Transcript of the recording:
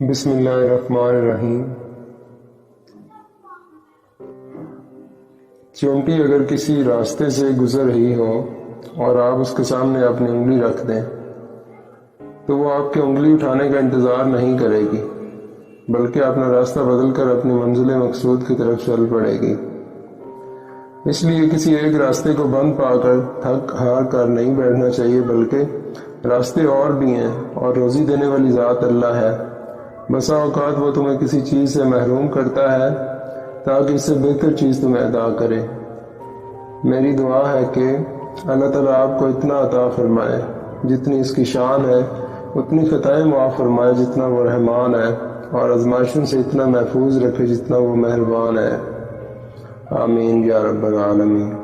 بسم اللہ الرحمن الرحیم۔ چونٹی اگر کسی راستے سے گزر رہی ہو اور آپ اس کے سامنے اپنی انگلی رکھ دیں تو وہ آپ کی انگلی اٹھانے کا انتظار نہیں کرے گی، بلکہ اپنا راستہ بدل کر اپنی منزل مقصود کی طرف چل پڑے گی۔ اس لیے کسی ایک راستے کو بند پا کر تھک ہار کر نہیں بیٹھنا چاہیے، بلکہ راستے اور بھی ہیں اور روزی دینے والی ذات اللہ ہے۔ بسا اوقات وہ تمہیں کسی چیز سے محروم کرتا ہے تاکہ اس سے بہتر چیز تمہیں عطا کرے۔ میری دعا ہے کہ اللہ تعالیٰ آپ کو اتنا عطا فرمائے جتنی اس کی شان ہے، اتنی خطائیں معاف فرمائے جتنا وہ رحمان ہے، اور آزمائشوں سے اتنا محفوظ رکھے جتنا وہ مہربان ہے۔ آمین یا رب العالمین۔